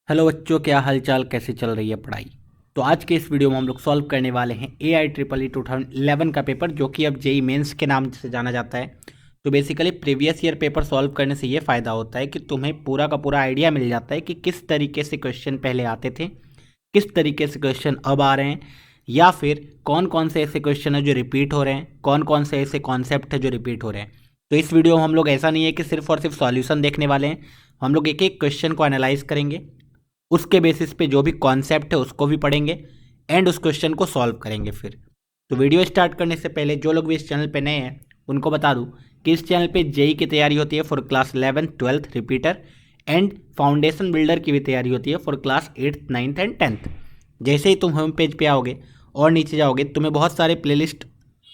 Hello बच्चों, क्या हालचाल, कैसे चल रही है पढ़ाई। तो आज के इस वीडियो में हम लोग सॉल्व करने वाले हैं AIEEE 2011 का पेपर, जो कि अब जेई मेंस के नाम से जाना जाता है। तो basically previous year paper solve करने से ये फ़ायदा होता है कि तुम्हें पूरा का पूरा आइडिया मिल जाता है कि किस तरीके से क्वेश्चन पहले आते थे, किस तरीके से क्वेश्चन अब आ रहे हैं, या फिर कौन कौन से ऐसे क्वेश्चन हैं जो रिपीट हो रहे हैं, कौन कौन से ऐसे कॉन्सेप्ट हैं जो रिपीट हो रहे हैं। तो इस वीडियो में हम लोग ऐसा नहीं है कि सिर्फ और सिर्फ सॉल्यूशन देखने वाले हैं, हम लोग एक एक क्वेश्चन को एनालाइज करेंगे, उसके बेसिस पे जो भी कॉन्सेप्ट है उसको भी पढ़ेंगे एंड उस क्वेश्चन को सॉल्व करेंगे फिर। तो वीडियो स्टार्ट करने से पहले जो लोग भी इस चैनल पे नए हैं उनको बता दूं कि इस चैनल पे जेई की तैयारी होती है for class 11th 12th repeater, and foundation builder की भी तैयारी होती है for class 8th 9th and 10th। जैसे ही तुम होम पेज पे आओगे और नीचे जाओगे, तुम्हें बहुत सारे प्लेलिस्ट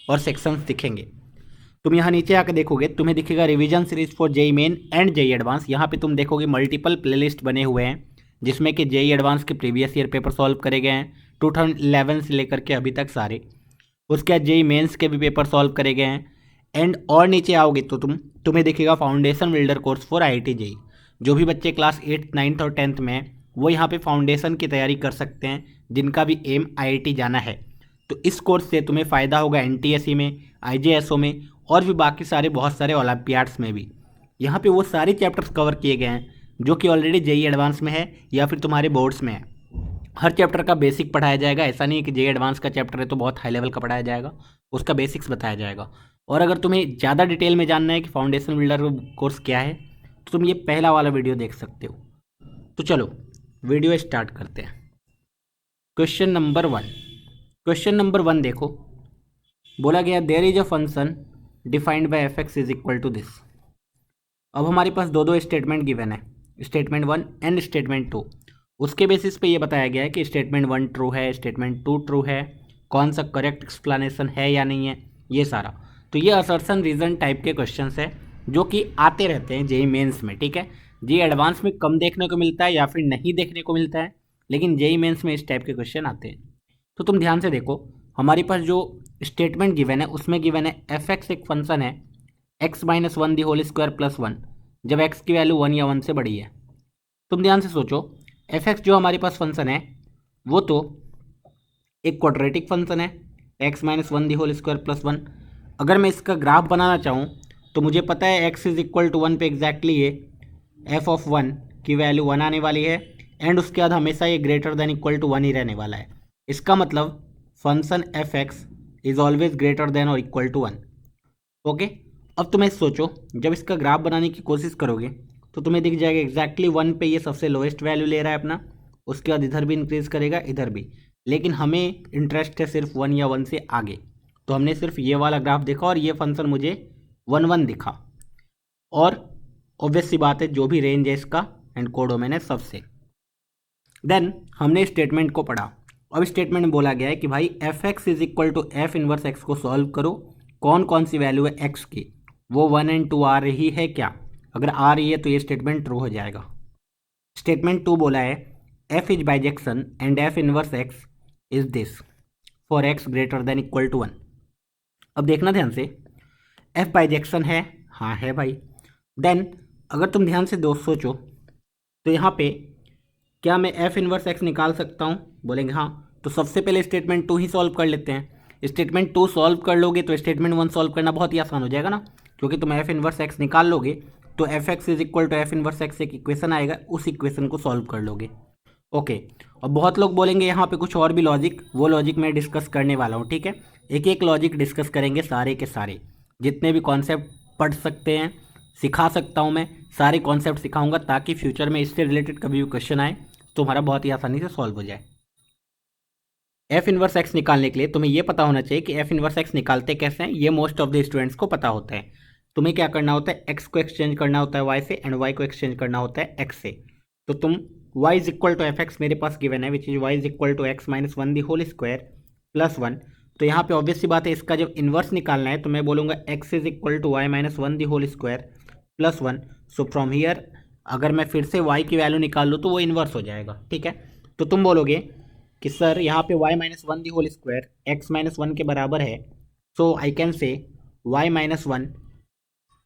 और सेक्शंस दिखेंगे। तुम यहाँ नीचे आकर देखोगे, तुम्हें दिखेगा revision series for JEE main and JEE advance. यहाँ पे तुम देखोगे मल्टीपल प्लेलिस्ट बने हुए हैं, जिसमें कि जेई एडवांस के प्रीवियस ईयर पेपर सॉल्व करे गए हैं 2011 से लेकर के अभी तक सारे। उसके बाद जेई मेंस के भी पेपर सॉल्व करे गए हैं। एंड और नीचे आओगे तो तुम्हें दिखेगा foundation builder course for IIT JEE. जो भी बच्चे क्लास 8th 9th और 10th में हैं वो यहाँ पे फाउंडेशन की तैयारी कर सकते हैं, जिनका भी एम IIT जाना है। तो इस कोर्स से तुम्हें फ़ायदा होगा NTSE में, IJSO में, और भी बाकी सारे बहुत सारे ओलंपियाड्स में भी। यहाँ पे वो सारे चैप्टर्स कवर किए गए हैं जो कि ऑलरेडी जेई एडवांस में है या फिर तुम्हारे बोर्ड्स में है। हर चैप्टर का बेसिक पढ़ाया जाएगा, ऐसा नहीं है कि जेई एडवांस का चैप्टर है तो बहुत हाई लेवल का पढ़ाया जाएगा, उसका बेसिक्स बताया जाएगा। और अगर तुम्हें ज़्यादा डिटेल में जानना है कि फाउंडेशन बिल्डर कोर्स क्या है, तो तुम ये पहला वाला वीडियो देख सकते हो। तो चलो वीडियो स्टार्ट करते हैं। क्वेश्चन नंबर 1 देखो। बोला गया there is a function defined by f(x) is equal to this. अब हमारे पास दो दो स्टेटमेंट गिवन है, स्टेटमेंट 1 एंड स्टेटमेंट 2। उसके बेसिस पे ये बताया गया है कि स्टेटमेंट 1 ट्रू है, स्टेटमेंट 2 ट्रू है, कौन सा करेक्ट एक्सप्लेनेशन है या नहीं है, ये सारा। तो ये असर्शन रीजन टाइप के क्वेश्चंस है जो कि आते रहते हैं जेई मेंस में, ठीक है। जेई एडवांस में कम देखने को मिलता है या फिर नहीं देखने को मिलता है, लेकिन जेई मेंस में इस टाइप के क्वेश्चन आते हैं। तो तुम ध्यान से देखो, हमारे पास जो स्टेटमेंट गिवन है उसमें गिवन है f(x) एक फंक्शन है x-1 the whole square plus 1, जब x की वैल्यू 1 या 1 से बड़ी है। तुम ध्यान से सोचो, f(x) जो हमारे पास फंक्शन है वो तो एक क्वाड्रेटिक फंक्शन है, x-1 the whole square plus 1। अगर मैं इसका ग्राफ बनाना चाहूँ तो मुझे पता है x इज इक्वल टू 1 पे एग्जैक्टली ये f(1) की वैल्यू 1 आने वाली है, एंड उसके बाद हमेशा ये ग्रेटर देन इक्वल टू 1 ही रहने वाला है। इसका मतलब function f(x) is always greater than और इक्वल टू 1। ओके। अब तुम्हें सोचो, जब इसका ग्राफ बनाने की कोशिश करोगे तो तुम्हें दिख जाएगा एग्जैक्टली 1 पे ये सबसे लोएस्ट वैल्यू ले रहा है अपना, उसके बाद इधर भी इंक्रीज करेगा, इधर भी। लेकिन हमें इंटरेस्ट है सिर्फ 1 या 1 से आगे, तो हमने सिर्फ ये वाला ग्राफ देखा और ये फंक्शन मुझे 1 1 दिखा। और ऑब्वियस सी बात है, जो भी रेंज है इसका एंड कोडोमेन है सबसे। देन हमने स्टेटमेंट को पढ़ा। अब स्टेटमेंट में बोला गया है कि भाई f(x) is equal to f inverse x को सॉल्व करो, कौन कौन सी वैल्यू है x की, वो 1 एंड 2 आ रही है क्या। अगर आ रही है तो ये स्टेटमेंट ट्रू हो जाएगा। स्टेटमेंट 2 बोला है f is bijection and f inverse x is this for x greater than equal to 1। अब देखना ध्यान से, f बाइजेक्शन है, हाँ है भाई। देन अगर तुम ध्यान से दोस्त सोचो तो यहाँ पे क्या मैं f इनवर्स x निकाल सकता हूँ, बोलेंगे हाँ। तो सबसे पहले स्टेटमेंट 2 ही सॉल्व कर लेते हैं। स्टेटमेंट 2 सॉल्व कर लोगे तो स्टेटमेंट 1 सॉल्व करना बहुत ही आसान हो जाएगा ना, क्योंकि तुम f इनवर्स x निकाल लोगे तो f(x) is equal to f inverse x एक इक्वेशन आएगा, उस इक्वेशन को सॉल्व कर लोगे। ओके। और बहुत लोग बोलेंगे यहाँ पे कुछ और भी लॉजिक, वो लॉजिक मैं डिस्कस करने वाला हूँ, ठीक है। एक एक लॉजिक डिस्कस करेंगे, सारे के सारे जितने भी कॉन्सेप्ट पढ़ सकते हैं सिखा सकता हूँ मैं, सारे कॉन्सेप्ट सिखाऊंगा ताकि फ्यूचर में इससे रिलेटेड कभी भी क्वेश्चन आए तो हमारा बहुत ही आसानी से सॉल्व हो जाए। f इनवर्स x निकालने के लिए तुम्हें ये पता होना चाहिए कि f इनवर्स x निकालते कैसे हैं, ये मोस्ट ऑफ द स्टूडेंट्स को पता होता है। तुम्हें क्या करना होता है, x को एक्सचेंज करना होता है y से एंड y को एक्सचेंज करना होता है x से। तो तुम y is equal to f(x) मेरे पास गिवन है, which is y is equal to x-1 the whole square plus 1। तो यहाँ पे ऑब्वियस सी बात है, इसका जब इन्वर्स निकालना है तो मैं बोलूँगा x is equal to y-1 the whole square plus 1। So from here अगर मैं फिर से y की वैल्यू निकाल लूँ तो वो इन्वर्स हो जाएगा, ठीक है। तो तुम बोलोगे कि सर यहाँ पे y-1 the whole square x-1 के बराबर है, सो आई कैन से y-1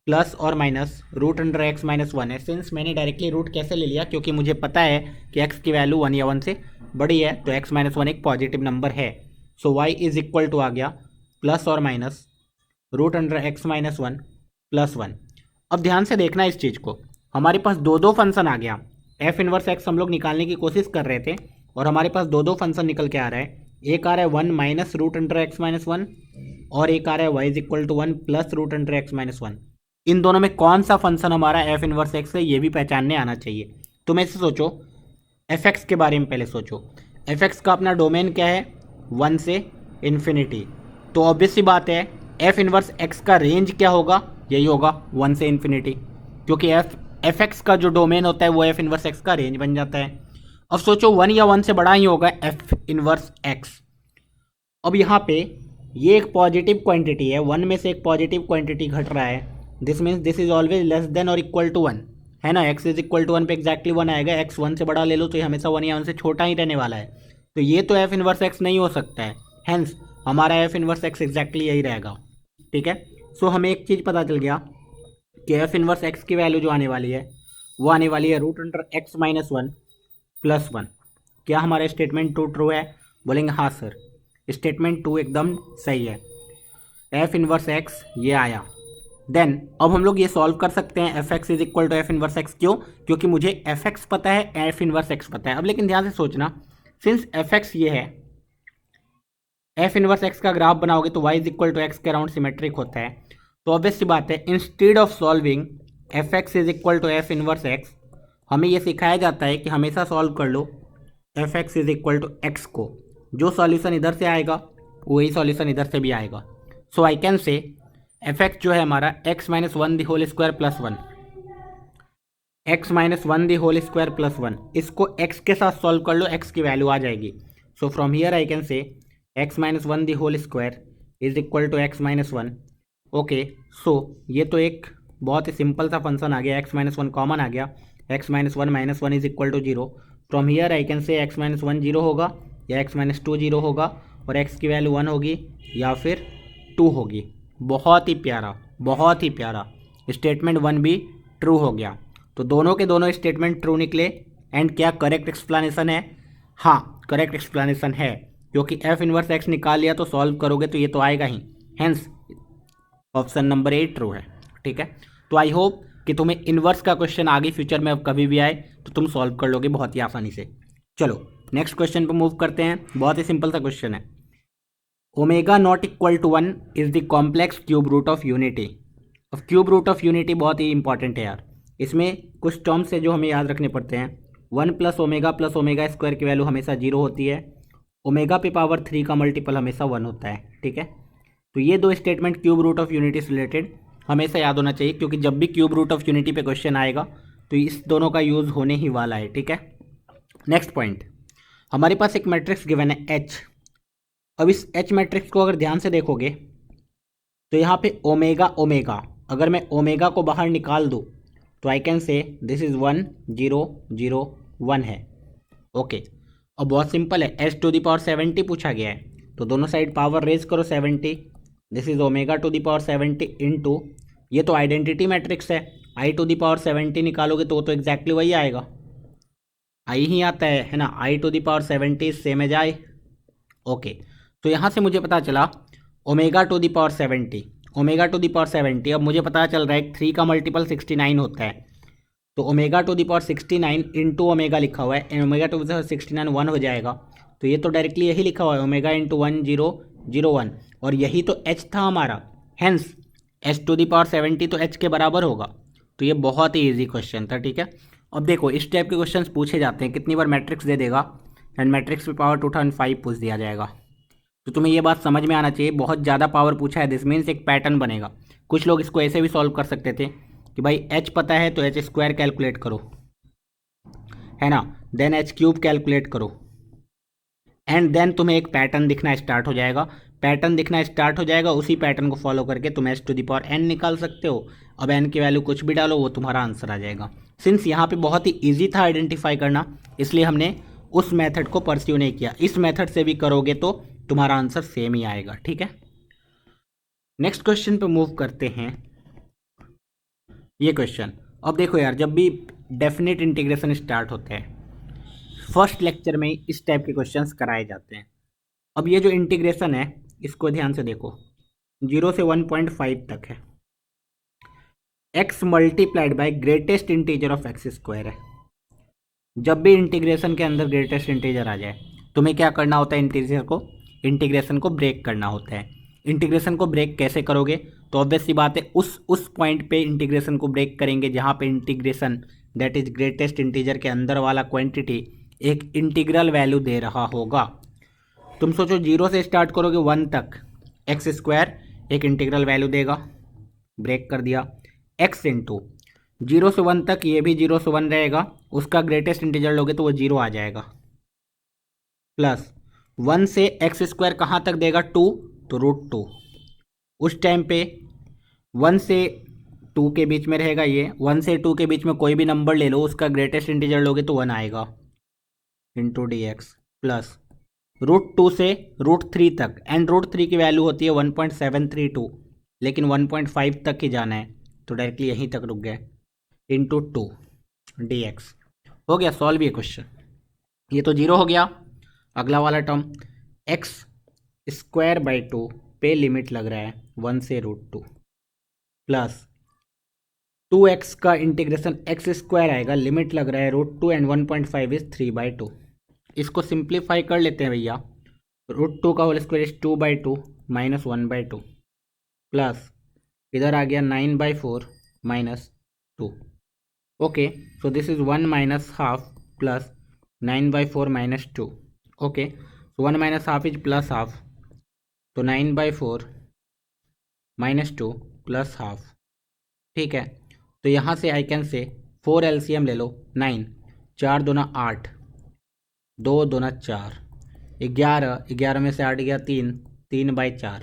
प्लस और minus root under x minus one है। सिंस मैंने डायरेक्टली रूट कैसे ले लिया, क्योंकि मुझे पता है कि एक्स की वैल्यू वन या वन से बड़ी है, तो एक्स माइनस वन एक पॉजिटिव नंबर है। So y is equal to आ गया प्लस और minus root under x minus one plus one. अब ध्यान से देखना इस चीज़ को, हमारे पास दो दो फंक्शन आ गया। एफ इनवर्स एक्स हम लोग निकालने की कोशिश कर रहे थे और हमारे पास दो दो फंक्शन निकल के आ रहा है। एक आ रहा है one minus root under x minus one और एक आ रहा है Y is equal to one plus root under x minus one. इन दोनों में कौन सा फंक्शन हमारा एफ इनवर्स एक्स है ये भी पहचानने आना चाहिए। तो मैं से सोचो, एफ एक्स के बारे में पहले सोचो। एफ एक्स का अपना डोमेन क्या है, वन से इन्फिनिटी। तो ऑब्वियस सी बात है एफ इनवर्स एक्स का रेंज क्या होगा, यही होगा वन से इन्फिनिटी, क्योंकि एफ एक्स का जो डोमेन होता है वो एफ इनवर्स एक्स का रेंज बन जाता है। अब सोचो वन या वन से बड़ा ही होगा एफ इनवर्स एक्स। अब यहाँ पे ये एक पॉजिटिव क्वांटिटी है, वन में से एक पॉजिटिव क्वांटिटी घट रहा है, this means this is always less than और इक्वल टू वन, है ना। X is equal to one पे एक्जैक्टली वन आएगा, एक्स वन से बड़ा ले लो तो ये हमेशा वन या वन से छोटा ही रहने वाला है, तो ये तो एफ इनवर्स एक्स नहीं हो सकता है। हेंस हमारा एफ इनवर्स एक्स एक्जैक्टली यही रहेगा, ठीक है। सो हमें एक चीज़ पता चल गया कि एफ इनवर्स एक्स की वैल्यू जो आने वाली है वो आने वाली है root under x minus one plus one. क्या हमारा स्टेटमेंट टू ट्रू है, बोलेंगे हाँ सर, स्टेटमेंट टू एकदम सही है। एफ इनवर्स एक्स ये आया। देन अब हम लोग ये सॉल्व कर सकते हैं f x is equal to F inverse x. क्यों, क्योंकि मुझे एफ एक्स पता है, एफ इनवर्स एक्स पता है। अब लेकिन ध्यान से सोचना, सिंस एफ एक्स ये है, एफ इनवर्स एक्स का ग्राफ बनाओगे तो Y is equal to X के अराउंड सिमेट्रिक होता है। तो ऑब्वियस सी बात है instead of solving F x is equal to F inverse X, हमें ये सिखाया जाता है कि हमेशा सॉल्व कर लो F x is equal to X को। जो सॉल्यूशन इधर से आएगा वही सॉल्यूशन इधर से भी आएगा। So I can say F X जो है हमारा X minus one the whole square plus one, X minus one the whole square plus one, इसको एक्स के साथ सॉल्व कर लो, एक्स की वैल्यू आ जाएगी। So from here I can say x minus one the whole square is equal to X minus one. Okay, so ये तो एक बहुत ही सिंपल सा फंक्शन आ गया, एक्स माइनस वन कॉमन आ गया, x minus one is equal to zero. From here I can say x minus one zero होगा या एक्स माइनस टू जीरो होगा और एक्स की वैल्यू वन होगी या फिर टू होगी। बहुत ही प्यारा, बहुत ही प्यारा, स्टेटमेंट वन भी ट्रू हो गया। तो दोनों के दोनों स्टेटमेंट ट्रू निकले। एंड क्या करेक्ट एक्सप्लेनेशन है, हाँ करेक्ट एक्सप्लेनेशन है, क्योंकि एफ इनवर्स एक्स निकाल लिया तो सॉल्व करोगे तो ये तो आएगा ही। Hence option number A true है, ठीक है। तो आई होप कि तुम्हें इन्वर्स का क्वेश्चन आगे फ्यूचर में अब कभी भी आए तो तुम सॉल्व कर लोगे बहुत ही आसानी से। चलो नेक्स्ट क्वेश्चन पर मूव करते हैं, बहुत ही सिंपल सा क्वेश्चन है। Omega not equal to one is the complex cube root of unity. अब क्यूब रूट ऑफ यूनिटी बहुत ही इंपॉर्टेंट है यार, इसमें कुछ टर्म्स है जो हमें याद रखने पड़ते हैं। वन प्लस ओमेगा स्क्वायर की वैल्यू हमेशा जीरो होती है, ओमेगा पे पावर थ्री का मल्टीपल हमेशा वन होता है, ठीक है। तो ये दो statement cube root of unity से रिलेटेड हमेशा याद होना चाहिए, क्योंकि जब भी क्यूब रूट ऑफ यूनिटी पे क्वेश्चन आएगा तो इस दोनों का यूज़ होने ही वाला है, ठीक है। नेक्स्ट पॉइंट, हमारे पास एक मैट्रिक्स गिवन है एच। अब इस एच मैट्रिक्स को अगर ध्यान से देखोगे तो यहाँ पे ओमेगा ओमेगा, अगर मैं ओमेगा को बाहर निकाल दूँ तो आई कैन से दिस इज़ 1 0 0 1 है, ओके। अब बहुत सिंपल है, एच टू द पावर 70 पूछा गया है तो दोनों साइड पावर रेज करो 70, this is omega to the power 70 into, ये तो आइडेंटिटी मैट्रिक्स है, आई टू द पावर 70 निकालोगे तो एग्जैक्टली वही आएगा, आई ही आता है ना, I to the power 70 same as I, okay. तो यहाँ से मुझे पता चला omega to the power 70, omega to the power 70, अब मुझे पता चल रहा है 3 का मल्टीपल 69 होता है, तो omega to the power 69 into omega लिखा हुआ है, ओमेगा टू द पावर 69 1 हो जाएगा, तो ये तो डायरेक्टली यही लिखा हुआ है ओमेगा इंटू 1 0 0 1, और यही तो एच था हमारा। Hence H to the power 70 तो एच के बराबर होगा। तो ये बहुत ही ईजी क्वेश्चन था, ठीक है। अब देखो इस टाइप के क्वेश्चंस पूछे जाते हैं, कितनी बार मैट्रिक्स दे देगा एंड मैट्रिक्स पे पावर 205 पूछ दिया जाएगा, तो तुम्हें ये बात समझ में आना चाहिए, बहुत ज़्यादा पावर पूछा है, दिस मीन्स एक पैटर्न बनेगा। कुछ लोग इसको ऐसे भी सॉल्व कर सकते थे कि भाई एच पता है तो एच स्क्वायर कैलकुलेट करो, है ना, देन एच क्यूब कैलकुलेट करो, एंड देन तुम्हें एक पैटर्न दिखना स्टार्ट हो जाएगा, पैटर्न दिखना स्टार्ट हो जाएगा, उसी पैटर्न को फॉलो करके तुम h to the power n निकाल सकते हो। अब एन की वैल्यू कुछ भी डालो वो तुम्हारा आंसर आ जाएगा। सिंस यहाँ पे बहुत ही ईजी था आइडेंटिफाई करना, इसलिए हमने उस मेथड को परस्यू नहीं किया, इस मेथड से भी करोगे तो तुम्हारा आंसर सेम ही आएगा, ठीक है। नेक्स्ट क्वेश्चन पे मूव करते हैं। ये क्वेश्चन। अब देखो यार, जब भी डेफिनेट इंटीग्रेशन स्टार्ट होते हैं फर्स्ट लेक्चर में इस टाइप के क्वेश्चंस कराए जाते हैं। अब ये जो इंटीग्रेशन है इसको ध्यान से देखो, 0 से 1.5 तक है, x multiplied by greatest integer of x square है। जब भी इंटीग्रेशन के अंदर ग्रेटेस्ट इंटीजर आ जाए तुम्हें क्या करना होता है, इंटीग्रेशन को ब्रेक करना होता है। इंटीग्रेशन को ब्रेक कैसे करोगे, तो ऑब्वियस सी बात है उस पॉइंट पे इंटीग्रेशन को ब्रेक करेंगे जहाँ पे integration that is greatest integer के अंदर वाला क्वांटिटी एक इंटीग्रल वैल्यू दे रहा होगा। तुम सोचो 0 से स्टार्ट करोगे 1 तक, एक्स स्क्वायर एक इंटीग्रल वैल्यू देगा, ब्रेक कर दिया, एक्स इंटू 0 से 1 तक ये भी 0 से 1 रहेगा, उसका ग्रेटेस्ट इंटीजर लोगे तो वो 0 आ जाएगा, प्लस 1 से एक्स स्क्वायर कहाँ तक देगा 2, तो √2। उस टाइम पे 1 से 2 के बीच में रहेगा, ये 1 से 2 के बीच में कोई भी नंबर ले लो, उसका ग्रेटेस्ट इंटीजर लोगे तो 1 आएगा इंटू dx, प्लस √2 से √3 तक, एंड √3 की वैल्यू होती है 1.732, लेकिन 1.5 तक ही जाना है तो डायरेक्टली यहीं तक रुक गए, इंटू 2 dx। हो गया सॉल्व ये क्वेश्चन। ये तो 0 हो गया। अगला वाला टर्म एक्स स्क्वायर बाई 2 पे लिमिट लग रहा है 1 से √2, प्लस 2x का इंटीग्रेशन एक्स स्क्वायर आएगा, लिमिट लग रहा है √2 एंड 1.5 इज 3/2। इसको सिंप्लीफाई कर लेते हैं भैया, √2 का whole square is 2/2 minus 1/2, plus इधर आ गया 9/4 minus 2। Okay, so this is 1 minus half plus 9/4 minus 2। Okay, so 1 minus half is plus half, तो 9/4 माइनस 2 प्लस हाफ। ठीक है, तो यहाँ से आई कैन से 4 LCM ले लो, 9 4 दूना 8, 2 दूना 4, 11, 11 में से 8 गया 3, 3/4,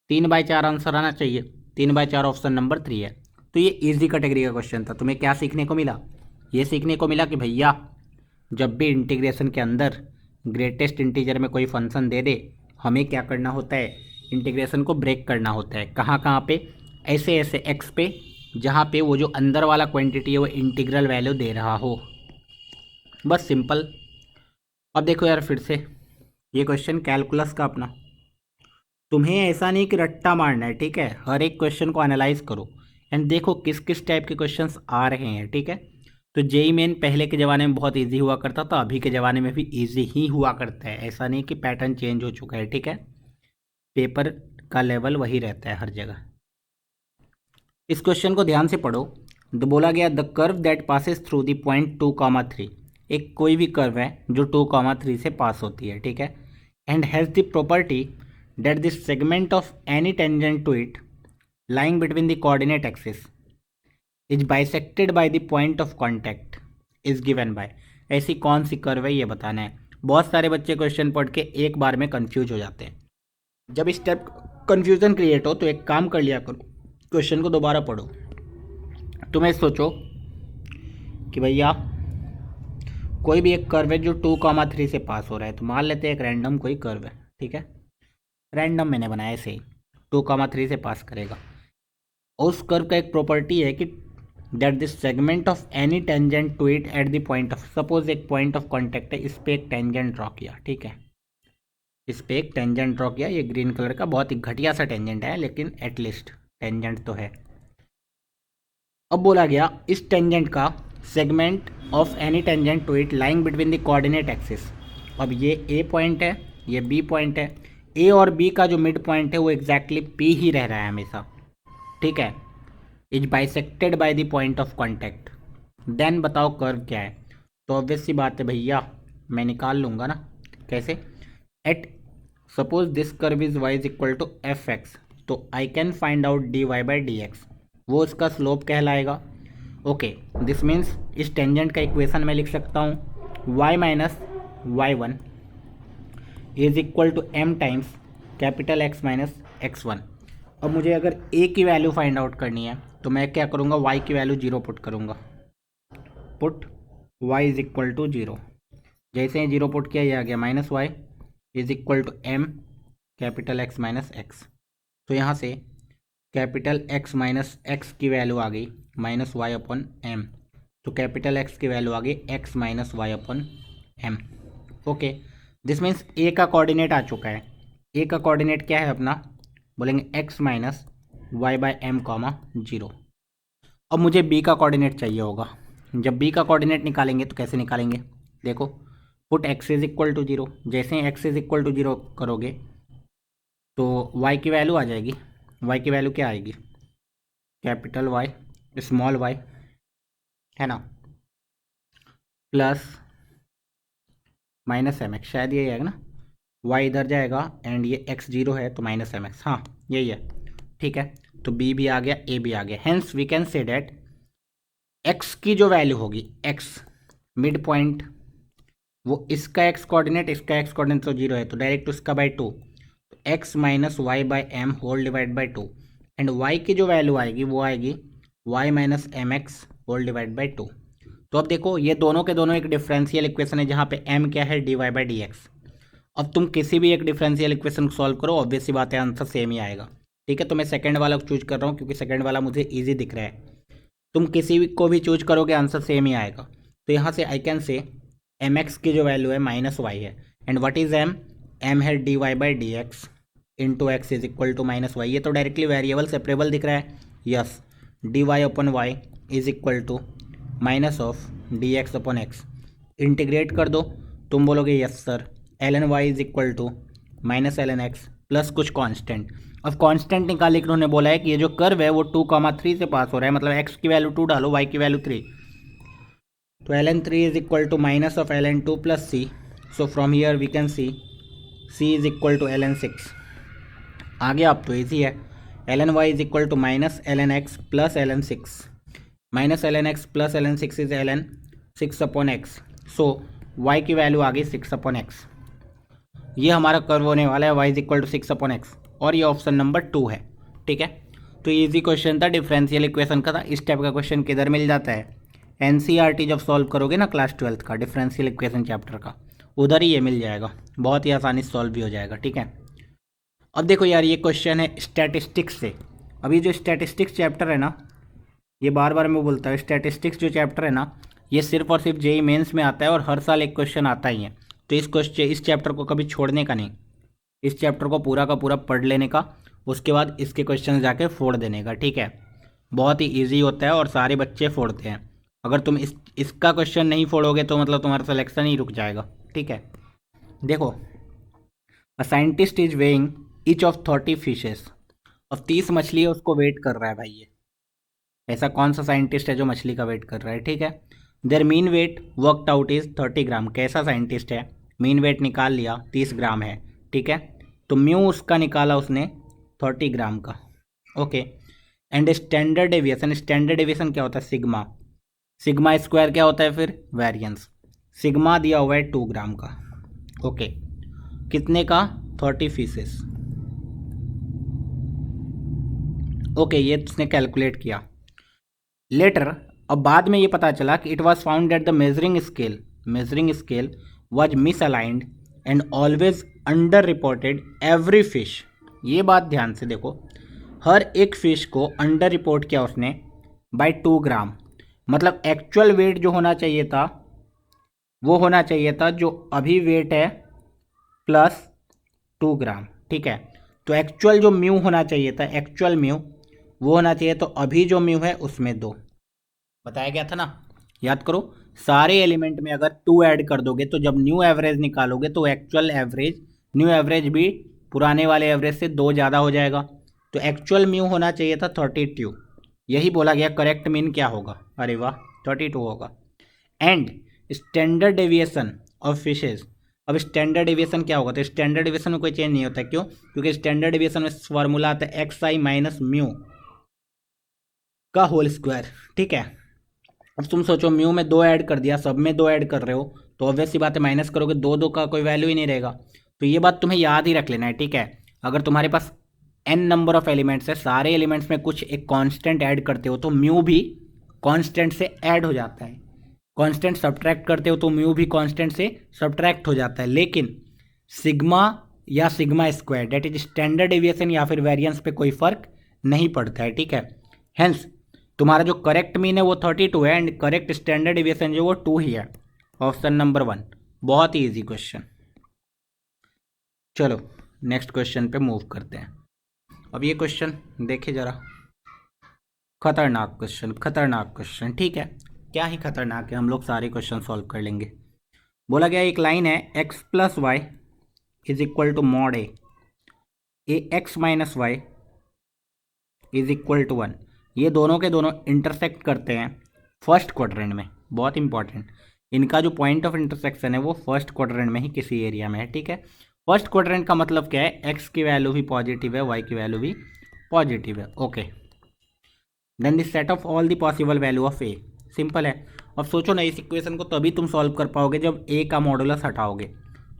3/4 आंसर आना चाहिए, 3/4 ऑप्शन नंबर 3 है। तो ये इजी कैटेगरी का क्वेश्चन था। तुम्हें क्या सीखने को मिला, ये सीखने को मिला कि भैया जब भी इंटीग्रेशन के अंदर ग्रेटेस्ट इंटीजर में कोई फंक्शन दे दे, हमें क्या करना होता है, इंटीग्रेशन को ब्रेक करना होता है। कहाँ कहाँ पे, ऐसे ऐसे एक्स पे जहाँ पे वो जो अंदर वाला क्वांटिटी है वो इंटीग्रल वैल्यू दे रहा हो, बस सिंपल। अब देखो यार फिर से ये क्वेश्चन कैलकुलस का अपना, तुम्हें ऐसा नहीं कि रट्टा मारना है, ठीक है, हर एक क्वेश्चन को एनालाइज करो एंड देखो किस किस टाइप के क्वेश्चंस आ रहे हैं। ठीक है, तो जेई मेन पहले के ज़माने में बहुत इजी हुआ करता था, अभी के ज़माने में भी इजी ही हुआ करता है, ऐसा नहीं कि पैटर्न चेंज हो चुका है। ठीक है, पेपर का लेवल वही रहता है हर जगह। इस क्वेश्चन को ध्यान से पढ़ो। बोला गया the curve that passes through the point 2,3, एक कोई भी कर्व है जो 2,3 से पास होती है, ठीक है, and has the property that the segment of any tangent to it lying between the coordinate axis is bisected by the point of contact is given by. ऐसी कौन सी कर्व है ये बताना है। बहुत सारे बच्चे क्वेश्चन पढ़ के एक बार में कंफ्यूज हो जाते हैं। जब इस टाइप कन्फ्यूज़न क्रिएट हो तो एक काम कर लिया करो, क्वेश्चन को दोबारा पढ़ो। तुम्हें सोचो कि भैया कोई भी एक कर्व है जो 2,3 से पास हो रहा है, तो मान लेते हैं एक रैंडम कोई कर्व है, ठीक है, रैंडम मैंने बनाया ऐसे ही 2,3 से पास करेगा। और उस कर्व का एक प्रॉपर्टी है कि that this segment of any tangent to it at the point of, suppose एक पॉइंट ऑफ कॉन्टैक्ट है, इस पर एक टेंजेंट ड्रॉ किया, ठीक है, इस पर एक टेंजेंट ड्रॉ किया, ये ग्रीन कलर का बहुत ही घटिया सा टेंजेंट है लेकिन एटलीस्ट टेंजेंट तो है। अब बोला गया इस टेंजेंट का segment of any tangent to it lying between the coordinate axis. अब ये ए पॉइंट है, ये बी पॉइंट है, ए और बी का जो मिड पॉइंट है वो एग्जैक्टली पी ही रह रहा है हमेशा, ठीक है, is bisected by the point of contact. Then बताओ कर्व क्या है, तो ऑब्वियस सी बात है भैया मैं निकाल लूँगा ना, कैसे, at suppose this curve is y is equal to F X, तो I can find out dy by D X, वो उसका स्लोप कहलाएगा। ओके, दिस मीन्स इस टेंजेंट का इक्वेशन मैं लिख सकता हूँ y minus y1 is equal to m times capital X minus x1। अब मुझे अगर a की वैल्यू फाइंड आउट करनी है तो मैं क्या करूँगा, y की वैल्यू 0 पुट करूँगा, put y is equal to 0, जैसे ही 0 पुट किया ये आ गया minus y is equal to m capital X minus x. तो यहाँ से कैपिटल एक्स माइनस एक्स की वैल्यू आ गई माइनस वाई अपॉन एम, तो कैपिटल एक्स की वैल्यू आ गई x minus y upon m. Okay, this means A का कोऑर्डिनेट आ चुका है। ए का कोऑर्डिनेट क्या है अपना, बोलेंगे x minus y by m comma zero. अब मुझे बी का कोऑर्डिनेट चाहिए होगा। जब बी का कोऑर्डिनेट निकालेंगे तो कैसे निकालेंगे, देखो put x is equal to zero. जैसे ही x is equal to zero करोगे तो वाई की वैल्यू आ जाएगी। वाई की वैल्यू क्या आएगी, कैपिटल वाई स्मॉल वाई है ना, प्लस माइनस एम एक्स, शायद यही आएगा ना। वाई इधर जाएगा एंड ये एक्स जीरो है तो माइनस एम एक्स, हाँ यही है। ठीक है, तो बी भी आ गया, ए भी आ गया। Hence we can say that x की जो वैल्यू होगी, एक्स मिड पॉइंट, वो इसका एक्स कोऑर्डिनेट इसका एक्स कोऑर्डिनेट तो जीरो है तो डायरेक्ट उसका बाय टू, तो x minus y by m whole divide by two, and y की जो वैल्यू आएगी वो आएगी y minus m x whole divide by two. तो अब देखो ये दोनों के दोनों एक डिफरेंशियल इक्वेशन है जहाँ पे m क्या है, d y by D x. अब तुम किसी भी एक डिफरेंशियल इक्वेशन को सॉल्व करो, ऑब्वियस सी बात है आंसर सेम ही आएगा। ठीक है, तो मैं सेकंड वाला को चूज कर रहा हूँ क्योंकि सेकंड वाला मुझे इजी दिख रहा है। तुम किसी भी को भी चूज करोगे आंसर सेम ही आएगा। तो यहाँ से I can say m x की जो वैल्यू है माइनस वाई है, and what is m, m है d y by D x into x is equal to minus y. ये तो डायरेक्टली वेरिएबल सेपरेबल दिख रहा है, yes. D y upon y is equal to minus of d x upon x, integrate कर दो, तुम बोलोगे yes sir, l n y is equal to minus l n x plus कुछ constant. अब constant निकालने के उन्होंने बोला है कि ये जो कर्व है वो 2,3 से पास हो रहा है, मतलब एक्स की वैल्यू 2 डालो, वाई की वैल्यू 3, तो l n 3 is equal to minus of l n 2 plus c. So from here we can see c is equal to l n 6। आगे आप तो ईजी है, l n y is equal to minus l n x plus l n 6, minus l n x plus l n 6 is l n 6 upon x. So y की value आ गई 6 upon x. ये हमारा curve होने वाला है Y is equal to 6 upon x, और ये ऑप्शन नंबर 2 है। ठीक है, तो इजी क्वेश्चन था, डिफरेंशियल इक्वेशन का था। इस टाइप का क्वेश्चन किधर मिल जाता है, एनसीईआरटी जब सॉल्व करोगे ना क्लास 12th का डिफरेंशियल इक्वेशन चैप्टर का, उधर ही ये मिल जाएगा, बहुत ही आसानी से सॉल्व भी हो जाएगा। ठीक है, अब देखो यार ये क्वेश्चन है स्टैटिस्टिक्स से। अभी जो स्टैटिस्टिक्स चैप्टर है ना, ये बार बार मैं बोलता हूँ, स्टैटिस्टिक्स जो चैप्टर है ना ये सिर्फ और सिर्फ जेई मेंस में आता है और हर साल एक क्वेश्चन आता ही है। तो इस चैप्टर को कभी छोड़ने का नहीं, इस चैप्टर को पूरा का पूरा पढ़ लेने का, उसके बाद इसके क्वेश्चन जाके फोड़ देने का। ठीक है, बहुत ही ईजी होता है और सारे बच्चे फोड़ते हैं। अगर तुम इसका क्वेश्चन नहीं फोड़ोगे तो मतलब तुम्हारा सिलेक्शन ही रुक जाएगा। ठीक है, देखो a scientist is weighing each of 30 fishes. अब 30 मछली है उसको वेट कर रहा है भाई ये, ऐसा कौन सा साइंटिस्ट है जो मछली का वेट कर रहा है। ठीक है, their mean weight worked out is 30 gram. कैसा साइंटिस्ट है, मीन वेट निकाल लिया 30 ग्राम है। ठीक है, तो म्यू उसका निकाला उसने 30 ग्राम का। Okay, and standard deviation, standard deviation क्या होता है, सिग्मा, सिग्मा स्क्वायर क्या होता है फिर, वेरिएंस। सिग्मा दिया हुआ है 2 ग्राम का। ओके, कितने का, 30 फीसेस। ओके, ये उसने कैलकुलेट किया। लेटर, अब बाद में ये पता चला कि it was found that the measuring scale was misaligned and always under reported every fish. ये बात ध्यान से देखो, हर एक फिश को अंडर रिपोर्ट किया उसने बाय 2 ग्राम, मतलब एक्चुअल वेट जो होना चाहिए था वो होना चाहिए था जो अभी वेट है प्लस 2 ग्राम। ठीक है, तो एक्चुअल जो म्यू होना चाहिए था, एक्चुअल म्यू वो होना चाहिए, तो अभी जो म्यू है उसमें 2 बताया गया था ना। याद करो, सारे एलिमेंट में अगर 2 ऐड कर दोगे तो जब न्यू एवरेज निकालोगे तो एक्चुअल एवरेज, न्यू एवरेज भी पुराने वाले एवरेज से 2 ज़्यादा हो जाएगा। तो एक्चुअल म्यू होना चाहिए था 32, यही बोला गया। करेक्ट मीन क्या होगा, अरे वाह 32 होगा। And standard deviation of fishes, अब स्टैंडर्ड डेविएशन क्या होगा, तो स्टैंडर्ड डेविएशन में कोई चेंज नहीं होता। क्यों, क्योंकि स्टैंडर्ड डेविएशन में फॉर्मूला आता है एक्स आई माइनस म्यू का होल स्क्वायर। ठीक है, अब तुम सोचो म्यू में 2 ऐड कर दिया, सब में 2 ऐड कर रहे हो तो ऑब्वियस सी बात है माइनस करोगे 2 का कोई वैल्यू ही नहीं रहेगा। तो ये बात तुम्हें याद ही रख लेना है। ठीक है, अगर तुम्हारे पास n नंबर ऑफ एलिमेंट्स है, सारे एलिमेंट्स में कुछ एक कांस्टेंट ऐड करते हो तो म्यू भी कांस्टेंट से ऐड हो जाता है, कांस्टेंट सब्ट्रैक्ट करते हो तो म्यू भी कांस्टेंट से सब्ट्रैक्ट हो जाता है। लेकिन सिग्मा या sigma square, that is standard deviation या फिर वेरिएंस पे कोई फर्क नहीं पड़ता है, ठीक है। हेंस तुम्हारा जो करेक्ट मीन है वो 32 है एंड करेक्ट स्टैंडर्ड डिविएशन जो वो 2 ही है। Option number 1। बहुत ही ईजी क्वेश्चन। चलो नेक्स्ट क्वेश्चन पे मूव करते हैं। अब ये क्वेश्चन देखिए जरा, खतरनाक क्वेश्चन, खतरनाक क्वेश्चन, ठीक है। क्या ही खतरनाक है, हम लोग सारे क्वेश्चन सॉल्व कर लेंगे। बोला गया एक लाइन है x plus y is equal to mod a x minus y is equal to 1। ये दोनों के दोनों इंटरसेक्ट करते हैं फर्स्ट क्वाड्रेंट में। बहुत इंपॉर्टेंट, इनका जो पॉइंट ऑफ इंटरसेक्शन है वो फर्स्ट क्वाड्रेंट में ही किसी एरिया में है, ठीक है। फर्स्ट क्वाड्रेंट का मतलब क्या है, x की वैल्यू भी पॉजिटिव है, y की वैल्यू भी पॉजिटिव है, okay. Then the set of all the possible value of a। Simple है। अब सोचो ना, इस इक्वेशन को तभी तुम सॉल्व कर पाओगे जब a का मॉडुलस हटाओगे।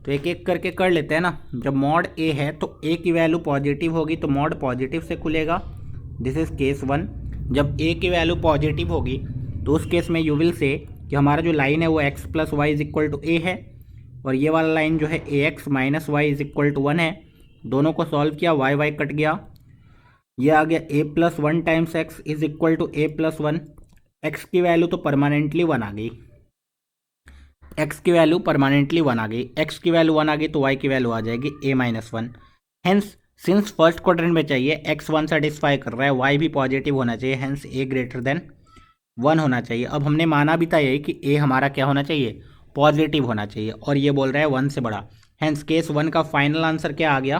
तो एक एक करके कर लेते हैं ना। जब मॉड a है तो a की वैल्यू पॉजिटिव होगी तो मॉड पॉजिटिव से खुलेगा, दिस इज केस 1। जब a की वैल्यू पॉजिटिव होगी तो उस केस में यू विल से कि हमारा जो लाइन है वो x plus y is equal to a है और ये वाला लाइन जो है a x minus y is equal to 1 है। दोनों को सॉल्व किया, वाई वाई कट गया, ये आ गया a plus 1 times x is equal to a plus 1। X की वैल्यू तो परमानेंटली 1 आ गई, x की वैल्यू परमानेंटली 1 आ गई, x की वैल्यू 1 आ गई तो y की वैल्यू आ जाएगी a minus 1। Hence since first quadrant में चाहिए x 1 सेटिस्फाई कर रहा है, y भी पॉजिटिव होना चाहिए, हेंस a ग्रेटर देन 1 होना चाहिए। अब हमने माना भी था यही कि a हमारा क्या होना चाहिए, पॉजिटिव होना चाहिए, और ये बोल रहा है 1 से बड़ा। हेंस केस 1 का फाइनल आंसर क्या आ गया,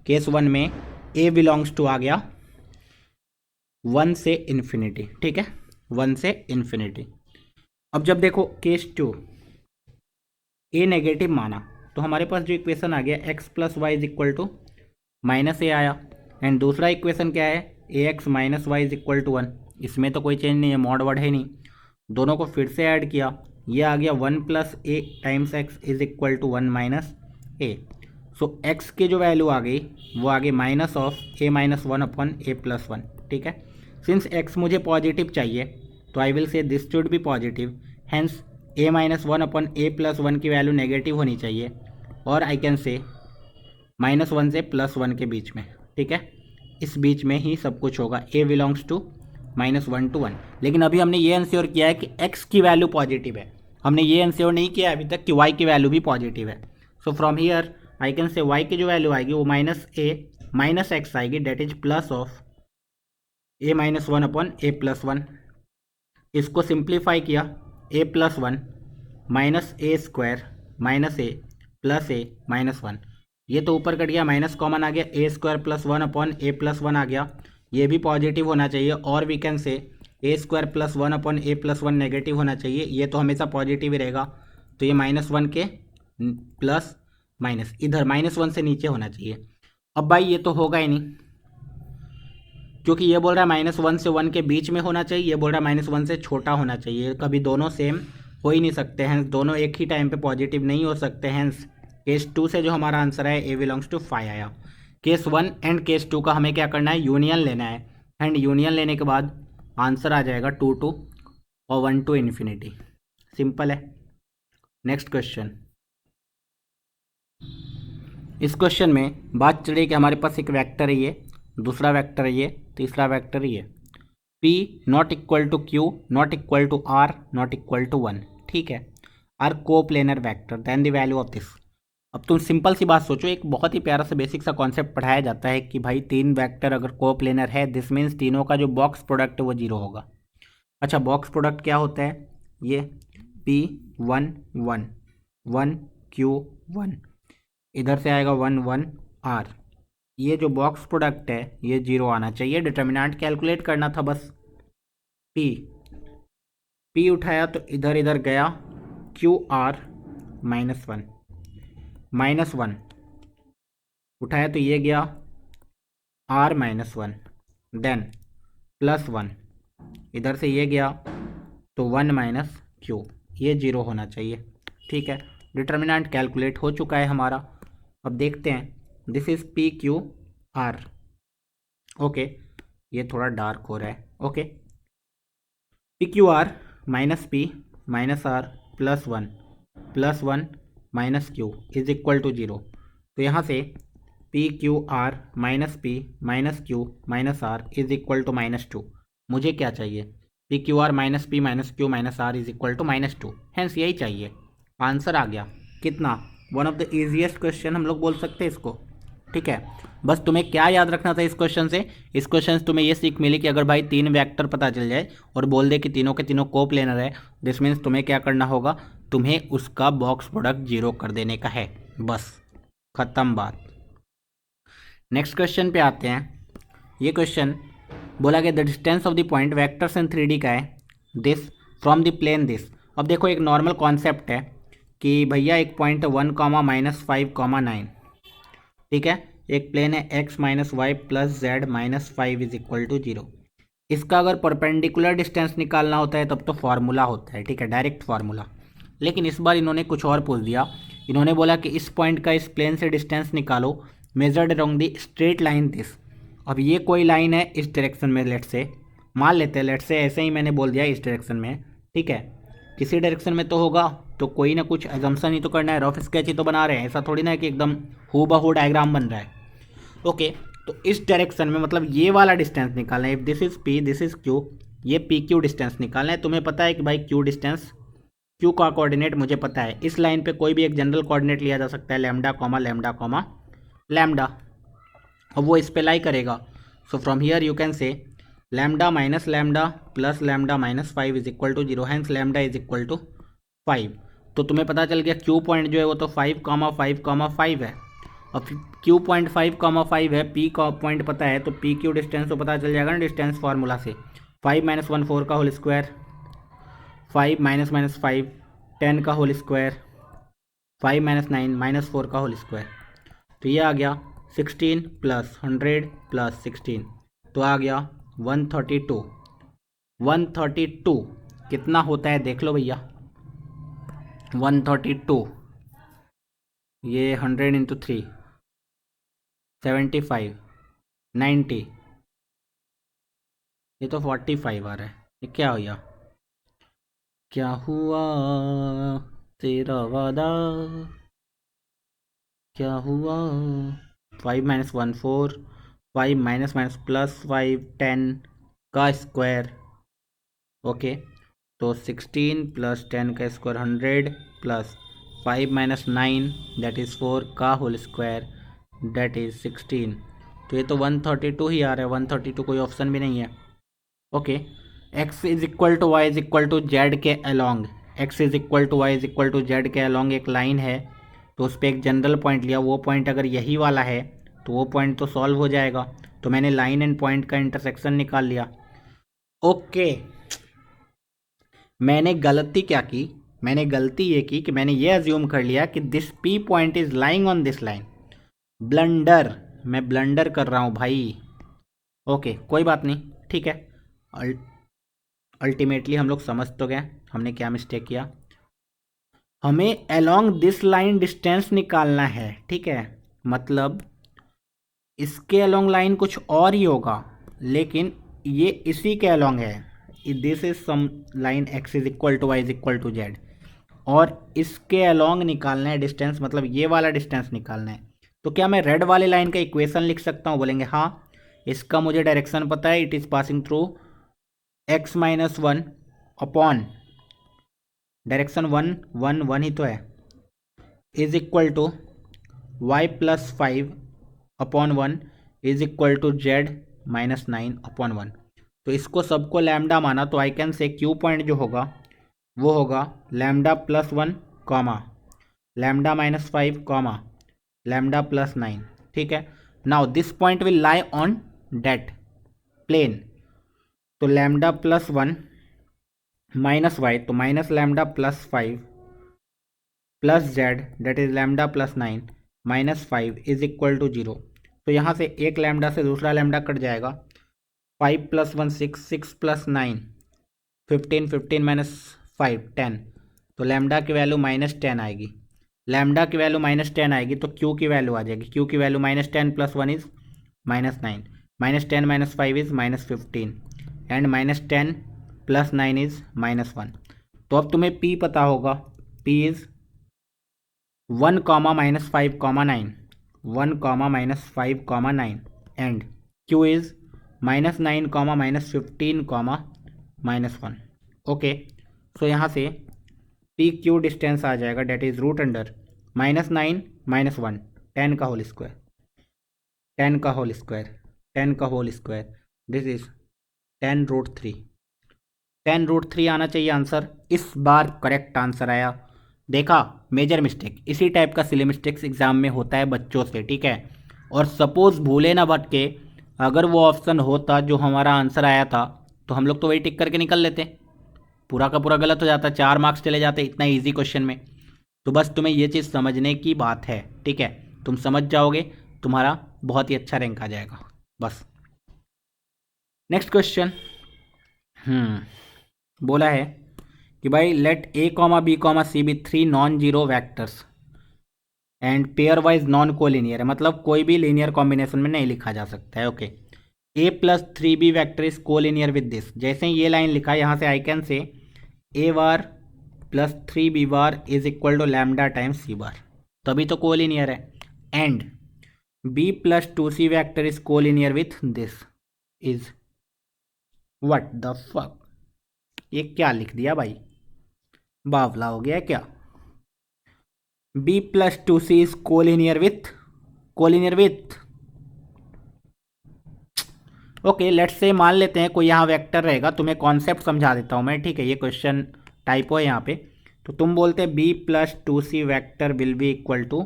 केस 1 में a बिलोंग्स टू आ गया 1 से इन्फिनिटी, ठीक है, 1 से इन्फिनिटी। अब जब देखो केस 2 a नेगेटिव माना तो हमारे पास जो इक्वेशन आ गया x plus y is equal to minus a आया, एंड दूसरा इक्वेशन क्या है a x minus y is equal to 1। इसमें तो कोई चेंज नहीं है, मॉड वर्ड है नहीं, दोनों को फिर से ऐड किया, ये आ गया 1 plus a times x is equal to 1 minus a. So x की जो वैल्यू आ गई वो आ गई minus of a minus 1 upon a plus 1, ठीक है। सिंस एक्स मुझे पॉजिटिव चाहिए तो I will say this should be positive, hence a minus 1 upon a plus 1 की वैल्यू नेगेटिव होनी चाहिए, और आई कैन से माइनस 1 से प्लस 1 के बीच में, ठीक है, इस बीच में ही सब कुछ होगा, a belongs to minus 1 to 1। लेकिन अभी हमने ये इंश्योर किया है कि x की वैल्यू पॉजिटिव है, हमने ये इंश्योर नहीं किया अभी तक कि y की वैल्यू भी पॉजिटिव है। So from here I can say y की जो वैल्यू आएगी वो माइनस a माइनस एक्स आएगी, that is plus of a minus 1 upon a plus 1। इसको सिंप्लीफाई किया, a plus 1 minus a square minus a plus a minus 1, ये तो ऊपर कट गया, माइनस कॉमन आ गया, ए square plus 1 upon a plus 1 आ गया, ये भी पॉजिटिव होना चाहिए, और we can say a square plus 1 upon a plus 1 negative होना चाहिए, ये तो हमेशा पॉजिटिव ही रहेगा, तो ये माइनस 1 के प्लस माइनस इधर माइनस 1 से नीचे होना चाहिए। अब भाई ये तो होगा ही नहीं, क्योंकि ये बोल रहा है माइनस 1 से 1 के बीच में होना चाहिए, ये बोल रहा है माइनस 1 से छोटा होना चाहिए, कभी दोनों सेम हो ही नहीं सकते हैं, दोनों एक ही टाइम पे पॉजिटिव नहीं हो सकते हैं। केस 2 से जो हमारा आंसर है a बिलोंग्स टू 5 आया। केस 1 एंड केस 2 का हमें क्या करना है, यूनियन लेना है, एंड यूनियन लेने के बाद आंसर आ जाएगा 2 टू और 1 टू इन्फिनिटी। सिंपल है। Next question. इस क्वेश्चन में बात चली कि हमारे पास एक वेक्टर है ये, दूसरा वेक्टर है ये, तीसरा वेक्टर है ये, p not equal to q not equal to r not equal to 1, ठीक है, are coplanar vector, then the value of this. अब तुम सिंपल सी बात सोचो, एक बहुत ही प्यारा सा बेसिक सा कॉन्सेप्ट पढ़ाया जाता है कि भाई तीन वेक्टर अगर को प्लेनर है, दिस मीन्स तीनों का जो बॉक्स प्रोडक्ट है वो 0 होगा। अच्छा, बॉक्स प्रोडक्ट क्या होता है, ये p1 1 1 q 1, इधर से आएगा 1 1 r, ये जो बॉक्स प्रोडक्ट है ये 0 आना चाहिए। डिटर्मिनेंट कैलकुलेट करना था बस, p उठाया तो इधर इधर गया, क्यू आर माइनस वन उठाया तो ये गया r माइनस 1, देन प्लस 1, इधर से ये गया तो 1 माइनस क्यू, ये 0 होना चाहिए, ठीक है। डिटर्मिनेंट कैलकुलेट हो चुका है हमारा। अब देखते हैं, this is p q r, okay, ये थोड़ा डार्क हो रहा है, okay, p q r minus p minus r plus one minus q is equal to 0। तो यहाँ से p q r minus p minus q minus r is equal to -2। मुझे क्या चाहिए? P q r minus p minus q minus r is equal to -2, hence यही चाहिए। Answer आ गया। कितना? One of the easiest question हम लोग बोल सकते हैं इसको। ठीक है, बस तुम्हें क्या याद रखना था इस क्वेश्चन से? इस क्वेश्चन से तुम्हें ये सीख मिली कि अगर भाई तीन वेक्टर पता चल जाए और बोल दे कि तीनों के तीनों कोप्लेनर है, दिस मीन्स तुम्हें क्या करना होगा? तुम्हें उसका बॉक्स प्रोडक्ट 0 कर देने का है। बस खत्म बात। नेक्स्ट क्वेश्चन पे आते हैं। ये क्वेश्चन बोला गया the distance of the point vectors in 3D का है this from the plane this. अब देखो एक नॉर्मल कॉन्सेप्ट है कि भैया एक पॉइंट 1, -5, 9, ठीक है। एक प्लेन है x minus y plus z minus 5 is equal to 0। इसका अगर परपेंडिकुलर डिस्टेंस निकालना होता है तब तो फार्मूला होता है, ठीक है, डायरेक्ट फार्मूला। लेकिन इस बार इन्होंने कुछ और पूछ दिया। इन्होंने बोला कि इस पॉइंट का इस प्लेन से डिस्टेंस निकालो measured along the straight line this. अब ये कोई लाइन है इस डायरेक्शन में, लेट से मान लेते हैं, लेट से ऐसे ही मैंने बोल दिया इस डायरेक्शन में, ठीक है। किसी डायरेक्शन में तो होगा, तो कोई ना कुछ एजम्पशन ही तो करना है, रफ स्केच ही तो बना रहे हैं, ऐसा थोड़ी ना है कि एकदम हूबहू डायग्राम बन रहा है। ओके, तो इस डायरेक्शन में मतलब ये वाला डिस्टेंस निकालना है। If this is P this is Q, ये पी क्यू डिस्टेंस निकालना है। तुम्हें पता है कि भाई क्यू डिस्टेंस, क्यू का कोऑर्डिनेट मुझे पता है। इस लाइन पे कोई भी एक जनरल कोऑर्डिनेट लिया जा सकता है, lambda comma lambda comma lambda. अब वो इस पे लाई करेगा। So from here you can say lambda minus lambda plus lambda minus 5 is equal to 0, hence lambda is equal to 5। तो तुम्हें पता चल गया क्यू पॉइंट जो है वो तो 5,5,5 है। अब क्यू पॉइंट 5,5 है, पी का पॉइंट पता है, तो पी क्यू डिस्टेंस तो पता चल जाएगा ना डिस्टेंस फार्मूला से। 5 - 1 4 का होल स्क्वायर, 5 - 5 10 का होल स्क्वायर, 5 - 9 -4 का होल स्क्वायर। तो ये आ गया 16 + 100 + 16, तो आ गया 132। 132 कितना होता है देख लो भैया। 132 ये 100 × 3 75 90, ये तो 45 आ रहा है। ये क्या हो गया? क्या हुआ तेरा वादा, क्या हुआ? 5 - 1 4, 5 -+ 10 का स्क्वायर, ओके। तो 16 + 10 का स्क्वायर 100 प्लस 5 - 9 दैट इज़ 4 का होल स्क्वायर दैट इज़ 16। तो ये तो 132 ही आ रहा है, 132 कोई ऑप्शन भी नहीं है। Okay, x is equal to y is equal to z के along, x is equal to y is equal to z के अलॉन्ग एक लाइन है, तो उस पर एक जनरल पॉइंट लिया। वो पॉइंट अगर यही वाला है तो वो पॉइंट तो सॉल्व हो जाएगा। तो मैंने लाइन एंड पॉइंट का इंटरसेक्शन निकाल लिया। ओके, मैंने गलती क्या की? मैंने गलती ये की कि मैंने ये अज्यूम कर लिया कि this P point is lying on this line. Blunder, मैं ब्लंडर कर रहा हूँ भाई। ओके, कोई बात नहीं, ठीक है। अल्टीमेटली हम लोग समझ तो गए हमने क्या मिस्टेक किया। हमें अलोंग दिस लाइन डिस्टेंस निकालना है, ठीक है। मतलब इसके अलोंग लाइन कुछ और ही होगा, लेकिन ये इसी के अलोंग है। This is some line x is equal to y is equal to z, और इसके अलोंग निकालना है डिस्टेंस, मतलब ये वाला डिस्टेंस निकालना है। तो क्या मैं रेड वाले लाइन का इक्वेशन लिख सकता हूँ? बोलेंगे हाँ, इसका मुझे डायरेक्शन पता है, it is passing through x - 1 upon direction 1 1 1 ही तो है, is equal to y + 5 upon 1 is equal to z - 9 upon 1। तो इसको सबको लैम्डा माना, तो I can say q point जो होगा वो होगा lambda + 1 comma lambda - 5 comma lambda + 9, ठीक है। Now this point will lie on date plane. तो लैम्डा + 1 माइनस वाई, तो minus lambda + 5 plus z that is lambda + 9 -5 is equal to 0। तो यहाँ से एक लैम्डा से दूसरा लैम्डा कट जाएगा। 5 + 1 6, 6 + 9 15, 15 - 5 10, तो लैम्डा की वैल्यू -10 आएगी। लैम्डा की वैल्यू -10 आएगी तो क्यू की वैल्यू आ जाएगी। क्यू की वैल्यू -10 + 1 इज -9, -10 - 5 इज -15 एंड -10 + 9 इज -1। तो अब तुम्हें P पता होगा, P is 1, -5, 9, 1 comma -5 comma 9 and Q is -9 comma -15 comma -1। Okay, so यहाँ से पी क्यू डिस्टेंस आ जाएगा, डेट इज रूट अंडर -9 -1 10 का होल स्क्वायर, 10 का होल स्क्वायर, 10 का होल स्क्वायर, दिस इज 10√3। 10√3 आना चाहिए आंसर। इस बार करेक्ट आंसर आया। देखा, मेजर मिस्टेक, इसी टाइप का सिली मिस्टेक्स एग्जाम में होता है बच्चों से, ठीक है। और सपोज भूले ना भटके, अगर वो ऑप्शन होता जो हमारा आंसर आया था तो हम लोग तो वही टिक करके निकल लेते, पूरा का पूरा गलत हो जाता, 4 मार्क्स चले जाते इतना इजी क्वेश्चन में। तो बस तुम्हें ये चीज़ समझने की बात है, ठीक है। तुम समझ जाओगे, तुम्हारा बहुत ही अच्छा रैंक आ जाएगा बस। नेक्स्ट क्वेश्चन, बोला है कि भाई let a comma b comma c be 3 non zero vectors and pairwise non collinear है, मतलब कोई भी लीनियर कॉम्बिनेशन में नहीं लिखा जा सकता है। Okay, a + 3b vector is collinear with this. जैसे ही ये लाइन लिखा है यहाँ से I can say a bar + 3b bar is equal to lambda times c bar, तभी तो कोलिनियर है। And b + 2c vector is collinear with this is what the fuck, ये क्या लिख दिया भाई, बावला हो गया क्या। b + 2c is collinear with okay, let's say मान लेते हैं कोई यहाँ वेक्टर रहेगा, तुम्हें कॉन्सेप्ट समझा देता हूँ मैं, ठीक है। ये क्वेश्चन टाइपो है यहाँ पे, तो तुम बोलते हैं b + 2c vector will be equal to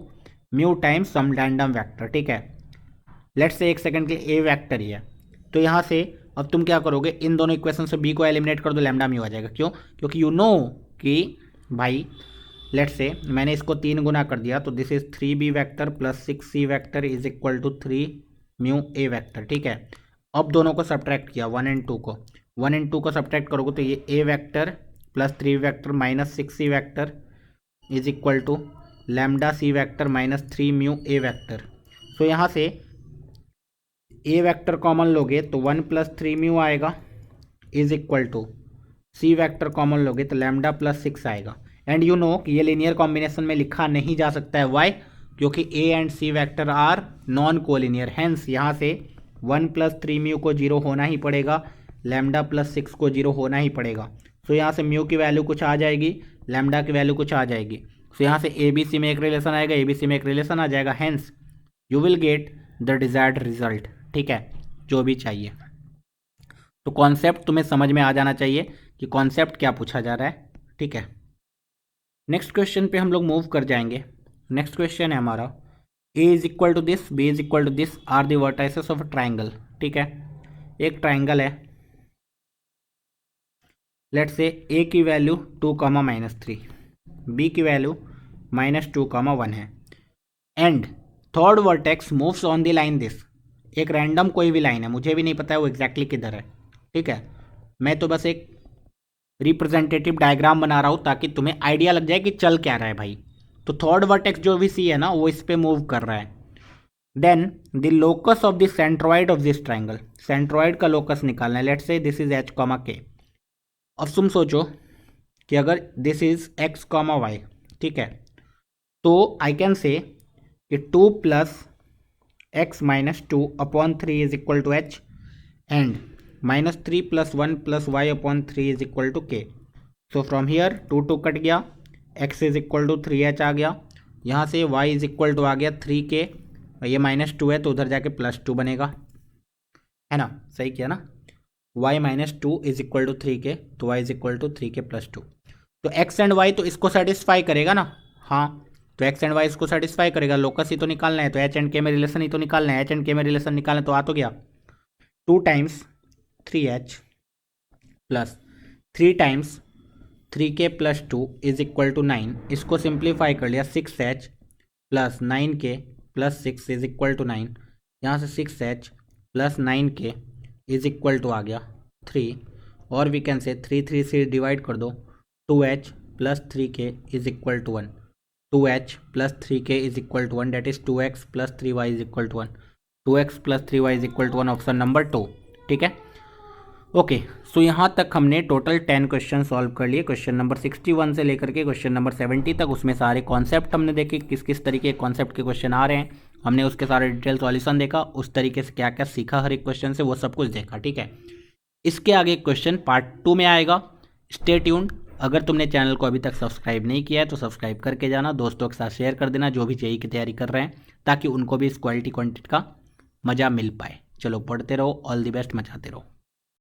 mu times some random vector, ठीक है। लेट्स से एक सेकंड के लिए a वैक्टर ही है, तो यहाँ से अब तुम क्या करोगे, इन दोनों इक्वेशन से b को एलिमिनेट कर दो, लैम्डा म्यू आ जाएगा। क्यों? क्योंकि यू नो कि भाई लेट्स से मैंने इसको 3 गुना कर दिया, तो this is 3b vector + 6c vector is equal to 3 mu a vector, ठीक है। अब दोनों को सब्ट्रैक्ट किया, 1 और 2 को, 1 और 2 को सब्ट्रैक्ट करोगे तो ये a vector + 3 vector -6c vector is equal to lambda c vector -3 mu a vector. तो यहाँ से a वैक्टर कॉमन लोगे तो 1 + 3 म्यू आएगा is equal to c vector common लोगे तो लैम्डा + 6 आएगा। एंड यू नो कि ये लीनियर कॉम्बिनेशन में लिखा नहीं जा सकता है, वाई? क्योंकि a and c vector are non collinear, hence यहाँ से 1 + 3 म्यू को 0 होना ही पड़ेगा, लैम्डा + 6 को 0 होना ही पड़ेगा। सो यहाँ से म्यू की वैल्यू कुछ आ जाएगी, लैम्डा की वैल्यू कुछ आ जाएगी। सो यहाँ से ए बी सी में एक रिलेशन आएगा, ए बी सी में एक रिलेशन आ जाएगा, hence you will get the desired result, ठीक है, जो भी चाहिए। तो कॉन्सेप्ट तुम्हें समझ में आ जाना चाहिए कि कॉन्सेप्ट क्या पूछा जा रहा है, ठीक है। नेक्स्ट क्वेश्चन पे हम लोग मूव कर जाएंगे। नेक्स्ट क्वेश्चन है हमारा a is equal to this, b is equal to this are the vertices of a triangle, ठीक है। एक ट्राइंगल है, लेट्स से a की वैल्यू 2, -3, b की वैल्यू -2, 1 है। And third vertex moves on the line this, एक random कोई भी लाइन है, मुझे भी नहीं पता है वो एग्जैक्टली किधर है, ठीक है। मैं तो बस एक रिप्रेजेंटेटिव डायग्राम बना रहा हूँ ताकि तुम्हें आइडिया लग जाए कि चल क्या रहा है भाई। तो थर्ड वर्टेक्स जो भी सी है ना, वो इस पे मूव कर रहा है। Then the locus of the centroid of this triangle, centroid का लोकस निकालना है। Let's say this is h, k। अब तुम सोचो कि अगर दिस इज x, y, ठीक है, तो आई कैन से कि 2 + x - 2 upon 3 is equal to h and -3 + 1 + y upon 3 is equal to k। So from here 2 2 cut गया, x is equal to 3h आ गया, यहाँ से y इज इक्वल टू आ गया 3k, और ये -2 है तो उधर जाके +2 बनेगा, है ना, सही किया ना। y - 2 is equal to 3k, तो y is equal to 3k + 2। तो x एंड y तो इसको सेटिस्फाई करेगा ना, हाँ, तो x एंड y इसको सेटिस्फाई करेगा, लोकस ही तो निकालना है, तो h एंड k में रिलेशन ही तो निकालना है, h एंड k में रिलेशन निकालना तो आ तो गया 2 × 3h + 3 × 3k + 2 is equal to 9। इसको सिंप्लीफाई कर लिया, 6h + 9k + 6 is equal to 9। यहाँ से 6h + 9k is equal to आ गया 3, और वी कैन से 3 3 से डिवाइड कर दो, 2h + 3k is equal to 1, 2h + 3k is equal to 1, that is 2x + 3y is equal to 1, 2x + 3y is equal to 1, option number 2, ठीक है। Okay, so यहाँ तक हमने टोटल 10 क्वेश्चन सॉल्व कर लिए, क्वेश्चन नंबर 61 से लेकर के क्वेश्चन नंबर 70 तक। उसमें सारे कॉन्सेप्ट हमने देखे, किस किस तरीके के कॉन्सेप्ट के क्वेश्चन आ रहे हैं हमने उसके सारे डिटेल सॉल्यूशन देखा, उस तरीके से क्या क्या सीखा हर एक क्वेश्चन से वो सब कुछ देखा, ठीक है। इसके आगे क्वेश्चन पार्ट 2 में आएगा, स्टे ट्यून्ड। अगर तुमने चैनल को अभी तक सब्सक्राइब नहीं किया है तो सब्सक्राइब करके जाना, दोस्तों के साथ शेयर कर देना जो भी जेईई की तैयारी कर रहे हैं, ताकि उनको भी इस क्वालिटी कंटेंट का मज़ा मिल पाए। चलो पढ़ते रहो, ऑल द बेस्ट, मचाते रहो।